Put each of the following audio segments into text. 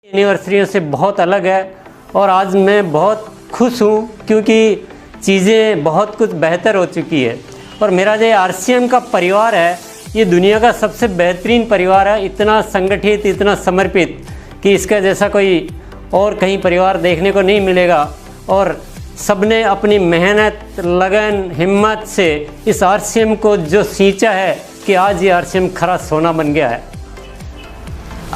एनिवर्सरियों से बहुत अलग है और आज मैं बहुत खुश हूँ क्योंकि चीज़ें बहुत कुछ बेहतर हो चुकी है। और मेरा जो आरसीएम का परिवार है ये दुनिया का सबसे बेहतरीन परिवार है, इतना संगठित, इतना समर्पित कि इसका जैसा कोई और कहीं परिवार देखने को नहीं मिलेगा। और सबने अपनी मेहनत, लगन, हिम्मत से इस आरसीएम को जो सींचा है कि आज ये आरसीएम खरा सोना बन गया है।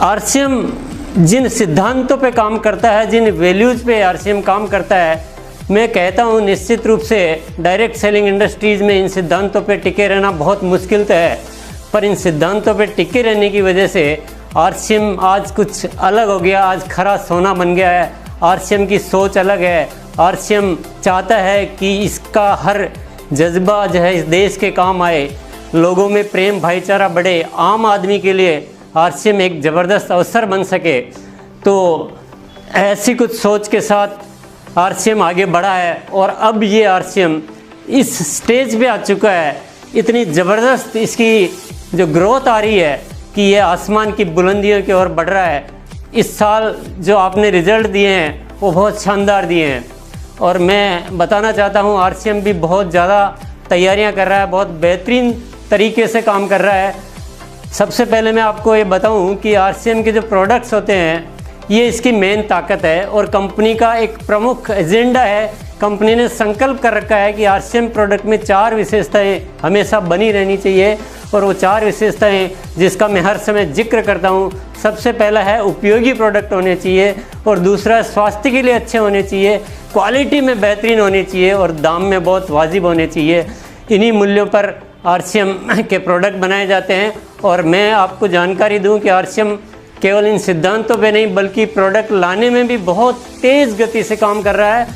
आरसीएम जिन सिद्धांतों पे काम करता है, जिन वैल्यूज़ पे आरसीएम काम करता है, मैं कहता हूँ निश्चित रूप से डायरेक्ट सेलिंग इंडस्ट्रीज़ में इन सिद्धांतों पे टिके रहना बहुत मुश्किल तो है, पर इन सिद्धांतों पे टिके रहने की वजह से आरसीएम आज कुछ अलग हो गया, आज खरा सोना बन गया है। आरसीएम की सोच अलग है। आरसीएम चाहता है कि इसका हर जज्बा जो है इस देश के काम आए, लोगों में प्रेम भाईचारा बढ़े, आम आदमी के लिए आरसीएम एक ज़बरदस्त अवसर बन सके। तो ऐसी कुछ सोच के साथ आरसीएम आगे बढ़ा है और अब ये आरसीएम इस स्टेज पे आ चुका है, इतनी ज़बरदस्त इसकी जो ग्रोथ आ रही है कि ये आसमान की बुलंदियों की ओर बढ़ रहा है। इस साल जो आपने रिज़ल्ट दिए हैं वो बहुत शानदार दिए हैं और मैं बताना चाहता हूँ आरसीएम भी बहुत ज़्यादा तैयारियाँ कर रहा है, बहुत बेहतरीन तरीके से काम कर रहा है। सबसे पहले मैं आपको ये बताऊं कि आरसीएम के जो प्रोडक्ट्स होते हैं ये इसकी मेन ताकत है और कंपनी का एक प्रमुख एजेंडा है। कंपनी ने संकल्प कर रखा है कि आरसीएम प्रोडक्ट में 4 विशेषताएं हमेशा बनी रहनी चाहिए और वो 4 विशेषताएं जिसका मैं हर समय जिक्र करता हूँ। सबसे पहला है उपयोगी प्रोडक्ट होने चाहिए और दूसरा स्वास्थ्य के लिए अच्छे होने चाहिए, क्वालिटी में बेहतरीन होनी चाहिए और दाम में बहुत वाजिब होने चाहिए। इन्हीं मूल्यों पर आरसीएम के प्रोडक्ट बनाए जाते हैं और मैं आपको जानकारी दूं कि आरसीएम केवल इन सिद्धांतों पे नहीं बल्कि प्रोडक्ट लाने में भी बहुत तेज़ गति से काम कर रहा है।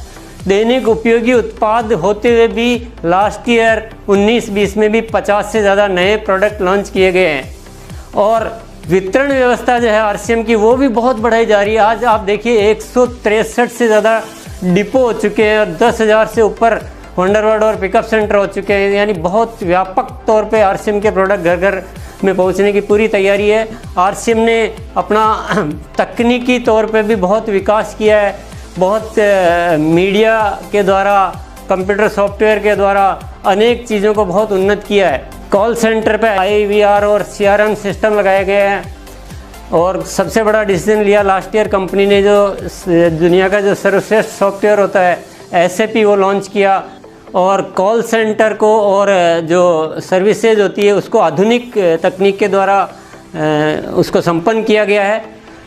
दैनिक उपयोगी उत्पाद होते हुए भी लास्ट ईयर 19-20 में भी 50 से ज़्यादा नए प्रोडक्ट लॉन्च किए गए हैं और वितरण व्यवस्था जो है आरसीएम की वो भी बहुत बढ़ाई जा रही है। आज आप देखिए 163 से ज़्यादा डिपो हो चुके हैं और 10,000 से ऊपर वंडरवर्ड और पिकअप सेंटर हो चुके हैं, यानी बहुत व्यापक तौर पे आरसीएम के प्रोडक्ट घर घर में पहुंचने की पूरी तैयारी है। आरसीएम ने अपना तकनीकी तौर पे भी बहुत विकास किया है, बहुत मीडिया के द्वारा, कंप्यूटर सॉफ्टवेयर के द्वारा अनेक चीज़ों को बहुत उन्नत किया है। कॉल सेंटर पे IVR और CRM सिस्टम लगाए गए हैं और सबसे बड़ा डिसीजन लिया लास्ट ईयर कंपनी ने, जो दुनिया का जो सर्वश्रेष्ठ सॉफ्टवेयर होता है SAP वो लॉन्च किया और कॉल सेंटर को और जो सर्विसेज होती है उसको आधुनिक तकनीक के द्वारा उसको संपन्न किया गया है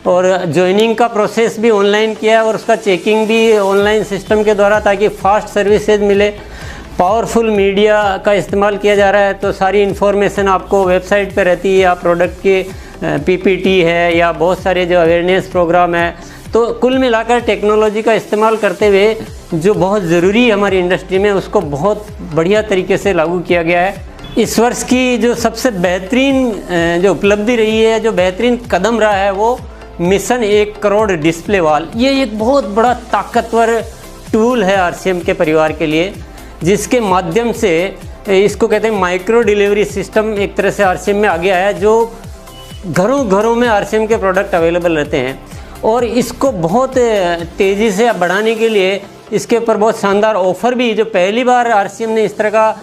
और ज्वाइनिंग का प्रोसेस भी ऑनलाइन किया है और उसका चेकिंग भी ऑनलाइन सिस्टम के द्वारा ताकि फास्ट सर्विसेज मिले। पावरफुल मीडिया का इस्तेमाल किया जा रहा है तो सारी इन्फॉर्मेशन आपको वेबसाइट पर रहती है या प्रोडक्ट के PPT है या बहुत सारे जो अवेयरनेस प्रोग्राम है। तो कुल मिलाकर टेक्नोलॉजी का इस्तेमाल करते हुए जो बहुत ज़रूरी है हमारी इंडस्ट्री में उसको बहुत बढ़िया तरीके से लागू किया गया है। इस वर्ष की जो सबसे बेहतरीन जो उपलब्धि रही है, जो बेहतरीन कदम रहा है वो मिशन 1 करोड़ डिस्प्ले वॉल। ये एक बहुत बड़ा ताकतवर टूल है आरसीएम के परिवार के लिए, जिसके माध्यम से इसको कहते हैं माइक्रो डिलीवरी सिस्टम एक तरह से आरसीएम में आ गया है, जो घरों घरों में आरसीएम के प्रोडक्ट अवेलेबल रहते हैं और इसको बहुत तेज़ी से बढ़ाने के लिए इसके ऊपर बहुत शानदार ऑफ़र भी, जो पहली बार आरसीएम ने इस तरह का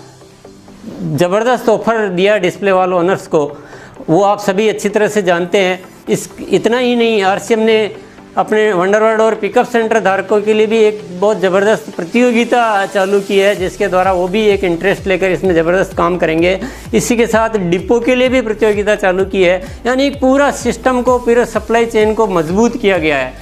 ज़बरदस्त ऑफ़र दिया डिस्प्ले वॉल ओनर्स को, वो आप सभी अच्छी तरह से जानते हैं। इतना ही नहीं, आरसीएम ने अपने वंडरवर्ड और पिकअप सेंटर धारकों के लिए भी एक बहुत ज़बरदस्त प्रतियोगिता चालू की है, जिसके द्वारा वो भी एक इंटरेस्ट लेकर इसमें ज़बरदस्त काम करेंगे। इसी के साथ डिपो के लिए भी प्रतियोगिता चालू की है, यानी पूरा सिस्टम को, पूरे सप्लाई चेन को मजबूत किया गया है।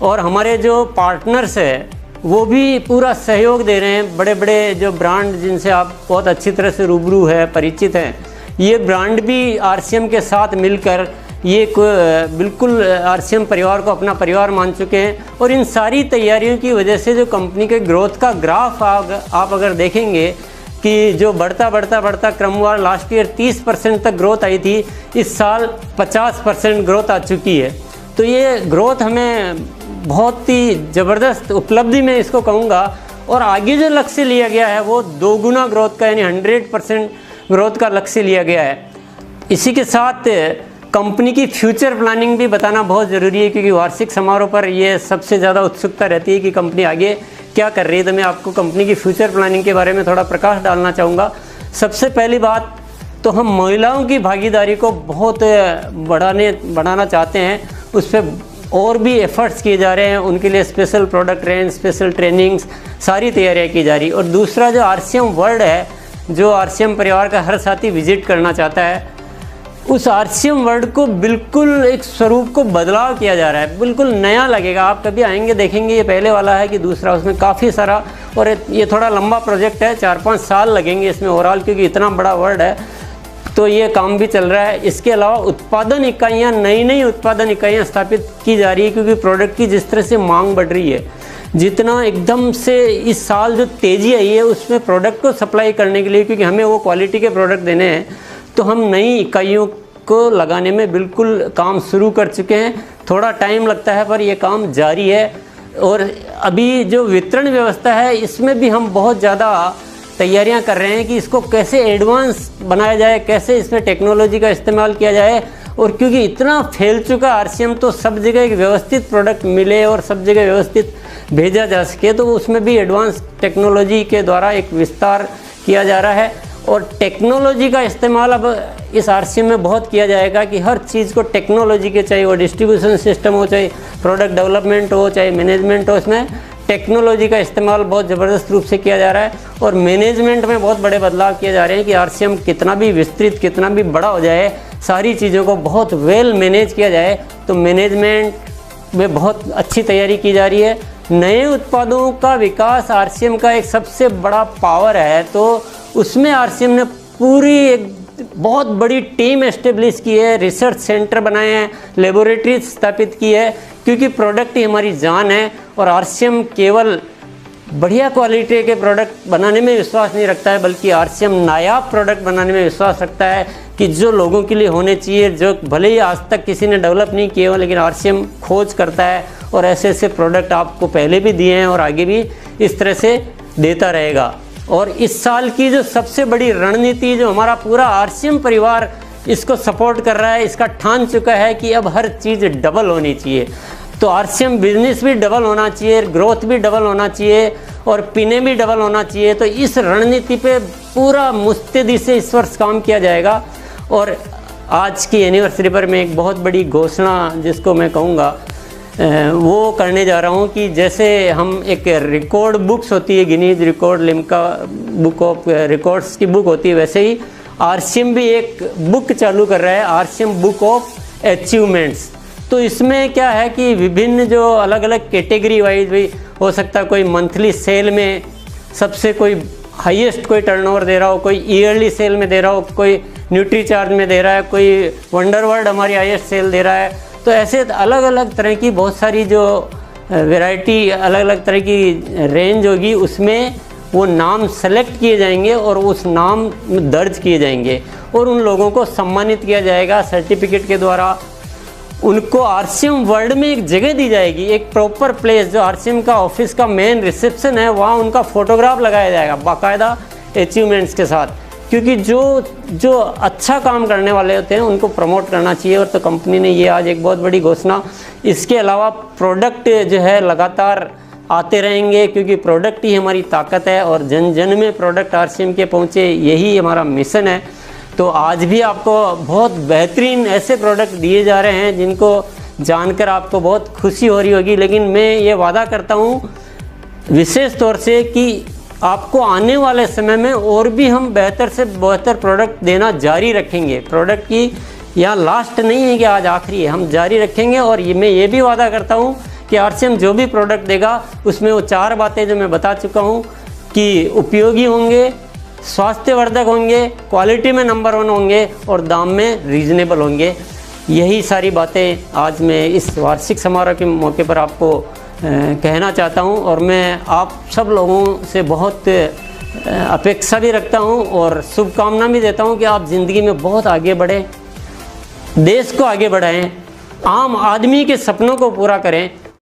और हमारे जो पार्टनर्स हैं वो भी पूरा सहयोग दे रहे हैं। बड़े बड़े जो ब्रांड जिनसे आप बहुत अच्छी तरह से रूबरू है, परिचित हैं, ये ब्रांड भी आरसीएम के साथ मिलकर ये बिल्कुल आरसीएम परिवार को अपना परिवार मान चुके हैं। और इन सारी तैयारियों की वजह से जो कंपनी के ग्रोथ का ग्राफ आप अगर देखेंगे कि जो बढ़ता क्रमवार लास्ट ईयर 30% तक ग्रोथ आई थी, इस साल 50% ग्रोथ आ चुकी है। तो ये ग्रोथ हमें बहुत ही ज़बरदस्त उपलब्धि में इसको कहूँगा। और आगे जो लक्ष्य लिया गया है वो 2 गुना ग्रोथ का, यानी 100% ग्रोथ का लक्ष्य लिया गया है। इसी के साथ कंपनी की फ्यूचर प्लानिंग भी बताना बहुत ज़रूरी है, क्योंकि वार्षिक समारोह पर ये सबसे ज़्यादा उत्सुकता रहती है कि कंपनी आगे क्या कर रही है। तो मैं आपको कंपनी की फ्यूचर प्लानिंग के बारे में थोड़ा प्रकाश डालना चाहूँगा। सबसे पहली बात तो हम महिलाओं की भागीदारी को बहुत बढ़ाना चाहते हैं, उस पर और भी एफर्ट्स किए जा रहे हैं। उनके लिए special product range, special trainings, सारी तैयारियां की जा रही। और दूसरा जो आरसीएम वर्ल्ड है, जो आरसीएम परिवार का हर साथी विजिट करना चाहता है, उस आरसीएम वर्ल्ड को बिल्कुल एक स्वरूप को बदलाव किया जा रहा है, बिल्कुल नया लगेगा। आप कभी आएंगे देखेंगे ये पहले वाला है कि दूसरा, उसमें काफ़ी सारा, और ये थोड़ा लंबा प्रोजेक्ट है, 4-5 साल लगेंगे इसमें ओवरऑल, क्योंकि इतना बड़ा वर्ल्ड है। तो ये काम भी चल रहा है। इसके अलावा उत्पादन इकाइयाँ, नई उत्पादन इकाइयाँ स्थापित की जा रही है, क्योंकि प्रोडक्ट की जिस तरह से मांग बढ़ रही है, जितना एकदम से इस साल जो तेज़ी आई है उसमें प्रोडक्ट को सप्लाई करने के लिए, क्योंकि हमें वो क्वालिटी के प्रोडक्ट देने हैं, तो हम नई इकाइयों को लगाने में बिल्कुल काम शुरू कर चुके हैं। थोड़ा टाइम लगता है पर ये काम जारी है। और अभी जो वितरण व्यवस्था है, इसमें भी हम बहुत ज़्यादा तैयारियां कर रहे हैं कि इसको कैसे एडवांस बनाया जाए, कैसे इसमें टेक्नोलॉजी का इस्तेमाल किया जाए। और क्योंकि इतना फैल चुका आरसीएम, तो सब जगह एक व्यवस्थित प्रोडक्ट मिले और सब जगह व्यवस्थित भेजा जा सके, तो उसमें भी एडवांस टेक्नोलॉजी के द्वारा एक विस्तार किया जा रहा है। और टेक्नोलॉजी का इस्तेमाल अब इस आरसीएम में बहुत किया जाएगा कि हर चीज़ को टेक्नोलॉजी के, चाहे वो डिस्ट्रीब्यूशन सिस्टम हो, चाहे प्रोडक्ट डेवलपमेंट हो, चाहे मैनेजमेंट हो, इसमें टेक्नोलॉजी का इस्तेमाल बहुत ज़बरदस्त रूप से किया जा रहा है। और मैनेजमेंट में बहुत बड़े बदलाव किए जा रहे हैं कि आरसीएम कितना भी विस्तृत, कितना भी बड़ा हो जाए, सारी चीज़ों को बहुत वेल मैनेज किया जाए। तो मैनेजमेंट में बहुत अच्छी तैयारी की जा रही है। नए उत्पादों का विकास आरसीएम का एक सबसे बड़ा पावर है, तो उसमें आरसीएम ने पूरी एक बहुत बड़ी टीम एस्टेब्लिश की है, रिसर्च सेंटर बनाए हैं, लेबोरेटरी स्थापित की है, क्योंकि प्रोडक्ट ही हमारी जान है। और आरसीएम केवल बढ़िया क्वालिटी के प्रोडक्ट बनाने में विश्वास नहीं रखता है, बल्कि आरसीएम नायाब प्रोडक्ट बनाने में विश्वास रखता है कि जो लोगों के लिए होने चाहिए, जो भले ही आज तक किसी ने डेवलप नहीं किए हो, लेकिन आरसीएम खोज करता है और ऐसे ऐसे प्रोडक्ट आपको पहले भी दिए हैं और आगे भी इस तरह से देता रहेगा। और इस साल की जो सबसे बड़ी रणनीति, जो हमारा पूरा आरसीएम परिवार इसको सपोर्ट कर रहा है, इसका ठान चुका है कि अब हर चीज़ डबल होनी चाहिए। तो आरसीएम बिजनेस भी डबल होना चाहिए, ग्रोथ भी डबल होना चाहिए और पीने भी डबल होना चाहिए। तो इस रणनीति पे पूरा मुस्तैदी से इस वर्ष काम किया जाएगा। और आज की एनिवर्सरी पर मैं एक बहुत बड़ी घोषणा, जिसको मैं कहूँगा वो करने जा रहा हूँ कि जैसे हम एक रिकॉर्ड बुक्स होती है, Guinness record, Limca book of records की बुक होती है, वैसे ही आरसीएम भी एक बुक चालू कर रहा है, आरसीएम बुक ऑफ अचीवमेंट्स। तो इसमें क्या है कि विभिन्न जो अलग अलग कैटेगरी वाइज भी हो सकता है, कोई मंथली सेल में सबसे कोई हाईएस्ट कोई टर्नओवर दे रहा हो, कोई ईयरली सेल में दे रहा हो, कोई न्यूट्री चार्ज में दे रहा है, कोई वंडर वर्ल्ड हमारी हाईएस्ट सेल दे रहा है। तो ऐसे अलग अलग तरह की बहुत सारी जो वैरायटी, अलग अलग तरह की रेंज होगी, उसमें वो नाम सेलेक्ट किए जाएंगे और उस नाम दर्ज किए जाएंगे और उन लोगों को सम्मानित किया जाएगा सर्टिफिकेट के द्वारा। उनको आरसीएम वर्ल्ड में एक जगह दी जाएगी, एक प्रॉपर प्लेस, जो आरसीएम का ऑफिस का मेन रिसेप्शन है, वहाँ उनका फोटोग्राफ लगाया जाएगा बाकायदा अचीवमेंट्स के साथ। क्योंकि जो अच्छा काम करने वाले होते हैं उनको प्रमोट करना चाहिए। और तो कंपनी ने ये आज एक बहुत बड़ी घोषणा। इसके अलावा प्रोडक्ट जो है लगातार आते रहेंगे, क्योंकि प्रोडक्ट ही हमारी ताकत है और जन जन में प्रोडक्ट आरसीएम के पहुँचे, यही हमारा मिशन है। तो आज भी आपको बहुत बेहतरीन ऐसे प्रोडक्ट दिए जा रहे हैं जिनको जानकर आपको बहुत खुशी हो रही होगी। लेकिन मैं ये वादा करता हूँ विशेष तौर से कि आपको आने वाले समय में और भी हम बेहतर से बेहतर प्रोडक्ट देना जारी रखेंगे। प्रोडक्ट की यहाँ लास्ट नहीं है कि आज आखिरी है, हम जारी रखेंगे। और मैं ये भी वादा करता हूँ कि आरसीएम जो भी प्रोडक्ट देगा उसमें वो 4 बातें जो मैं बता चुका हूँ कि उपयोगी होंगे, स्वास्थ्यवर्धक होंगे, क्वालिटी में नंबर 1 होंगे और दाम में रीजनेबल होंगे। यही सारी बातें आज मैं इस वार्षिक समारोह के मौके पर आपको कहना चाहता हूं। और मैं आप सब लोगों से बहुत अपेक्षा भी रखता हूं और शुभकामना भी देता हूं कि आप ज़िंदगी में बहुत आगे बढ़ें, देश को आगे बढ़ाएं, आम आदमी के सपनों को पूरा करें।